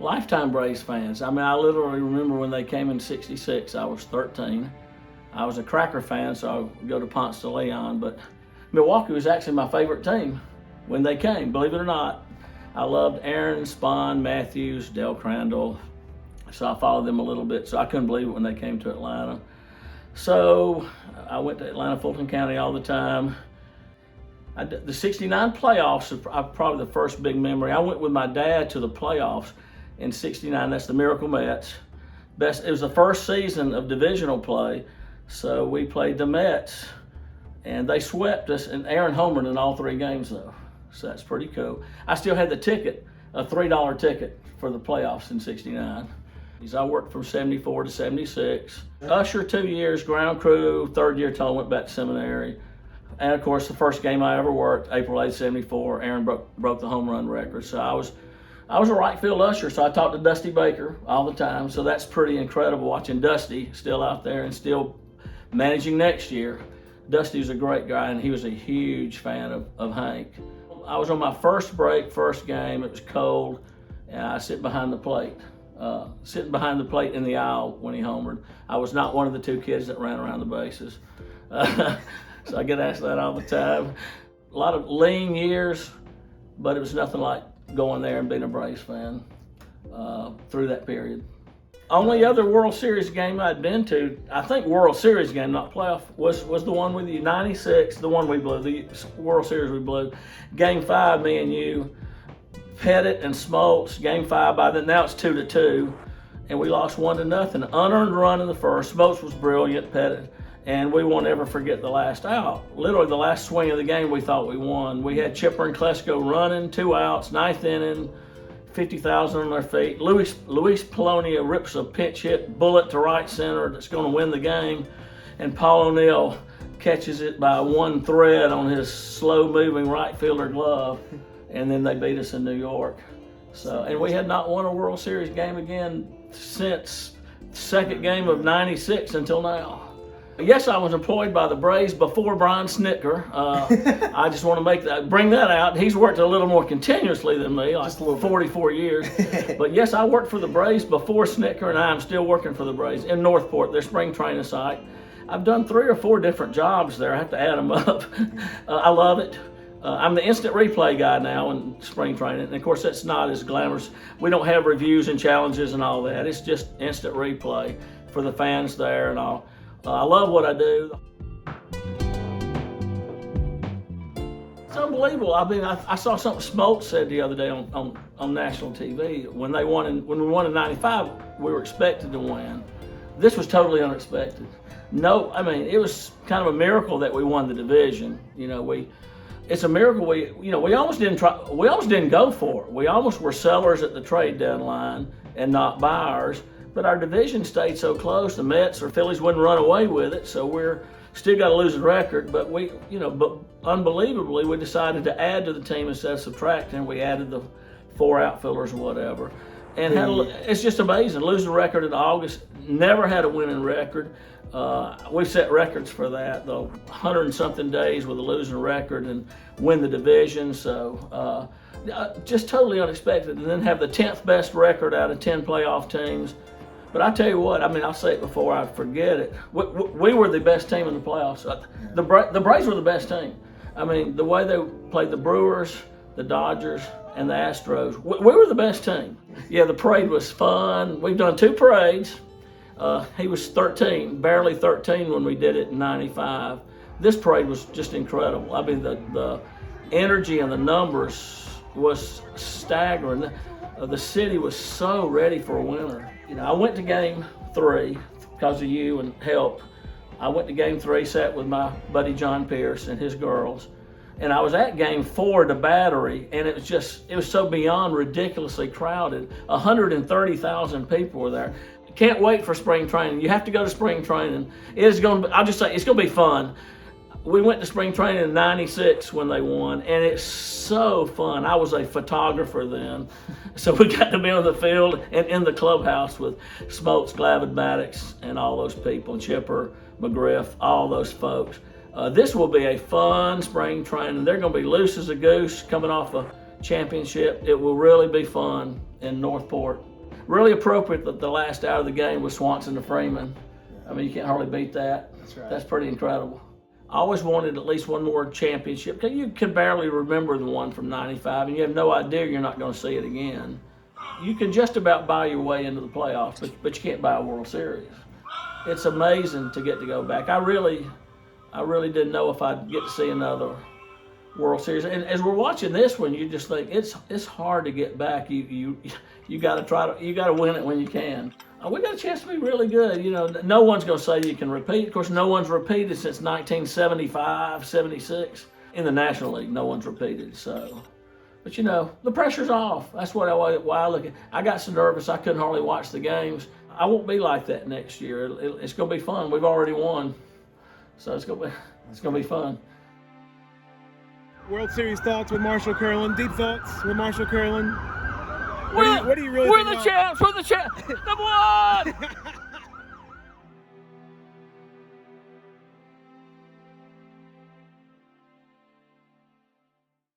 Lifetime Braves fans. I mean, I literally remember when they came in '66, I was 13. I was a Cracker fan, so I would go to Ponce de Leon, but Milwaukee was actually my favorite team when they came, believe it or not. I loved Aaron, Spahn, Matthews, Del Crandall, so I followed them a little bit, so I couldn't believe it when they came to Atlanta. So I went to Atlanta, Fulton County all the time. The '69 playoffs are probably the first big memory. I went with my dad to the playoffs in '69. That's the Miracle Mets. It was the first season of divisional play, so we played the Mets, and they swept us, and Aaron homered in all 3 games, though. So that's pretty cool. I still had the ticket, a $3 ticket for the playoffs in '69. I worked from '74 to '76. Usher 2 years, ground crew, 3rd year till I went back to seminary. And of course, the first game I ever worked, April 8, '74, Aaron broke the home run record. So I was a right field usher, so I talked to Dusty Baker all the time. So that's pretty incredible watching Dusty still out there and still managing next year. Dusty was a great guy, and he was a huge fan of Hank. I was on my first break, first game. It was cold, and I sit behind the plate. Sitting behind the plate in the aisle when he homered. I was not one of the 2 kids that ran around the bases. So I get asked that all the time. A lot of lean years, but it was nothing like going there and being a Braves fan through that period. Only other World Series game I'd been to, I think World Series game, not playoff, was the one with you, '96, the one we blew, the World Series we blew. Game 5, me and you, Pettit and Smoltz, game 5, by then now it's 2-2, and we lost 1-0. Unearned run in the first. Smoltz was brilliant, Pettit, and we won't ever forget the last out. Literally the last swing of the game, we thought we won. We had Chipper and Klesko running, 2 outs, 9th inning, 50,000 on their feet. Luis Polonia rips a pinch hit bullet to right center that's going to win the game, and Paul O'Neill catches it by one thread on his slow-moving right fielder glove. And then they beat us in New York. So, and we had not won a World Series game again since the second game of '96 until now. Yes, I was employed by the Braves before Brian Snitker. I just want to bring that out. He's worked a little more continuously than me, like 44 years. But yes, I worked for the Braves before Snitker, and I am still working for the Braves in Northport, their spring training site. I've done 3 or 4 different jobs there. I have to add them up. I love it. I'm the instant replay guy now in spring training, and of course that's not as glamorous. We don't have reviews and challenges and all that. It's just instant replay for the fans there and all. I love what I do. It's unbelievable. I mean, I saw something Smoltz said the other day on national TV. When we won in '95, we were expected to win. This was totally unexpected. No, I mean, it was kind of a miracle that we won the division. It's a miracle we almost didn't go for it. We almost were sellers at the trade deadline and not buyers, but our division stayed so close. The Mets or Phillies wouldn't run away with it, so we're still got a losing record, but but unbelievably we decided to add to the team instead of subtracting. We added the 4 outfielders or whatever. And it's just amazing. Losing record in August, never had a winning record. We've set records for that, though, 100 and something days with a losing record and win the division. So just totally unexpected. And then have the 10th best record out of 10 playoff teams. But I tell you what, I mean, I'll say it before I forget it. We were the best team in the playoffs. The Braves were the best team. I mean, the way they played the Brewers, the Dodgers, and the Astros, we were the best team. Yeah, the parade was fun. We've done 2 parades. He was 13, barely 13 when we did it in '95. This parade was just incredible. I mean, the energy and the numbers was staggering. The city was so ready for a winner. I went to game 3 because of you and help. I went to game 3, sat with my buddy John Pierce and his girls. And I was at game 4 to Battery, and it was so beyond ridiculously crowded. 130,000 people were there. Can't wait for spring training. You have to go to spring training. I'll just say, it's going to be fun. We went to spring training in '96 when they won, and it's so fun. I was a photographer then, so we got to be on the field and in the clubhouse with Smoltz, Glavid, Maddox, and all those people, Chipper, McGriff, all those folks. This will be a fun spring training. They're going to be loose as a goose coming off a championship. It will really be fun in Northport. really appropriate that the last hour of the game was Swanson to Freeman. I mean, you can't hardly beat that. That's right. That's pretty incredible. I always wanted at least one more championship. You can barely remember the one from '95, and you have no idea you're not going to see it again. You can just about buy your way into the playoffs, but you can't buy a World Series. It's amazing to get to go back. I really didn't know if I'd get to see another World Series. And as we're watching this one, you just think it's hard to get back. You got to win it when you can. We got a chance to be really good. You know, no one's going to say you can repeat. Of course, no one's repeated since 1975, 76. In the National League, no one's repeated. So, but you know, the pressure's off. That's why I look at. I got so nervous I couldn't hardly watch the games. I won't be like that next year. It's going to be fun. We've already won, so it's going to be fun. World Series thoughts with Marshall Kerlin. Deep thoughts with Marshall Kerlin. What do you really think We're the champs. We're the champs.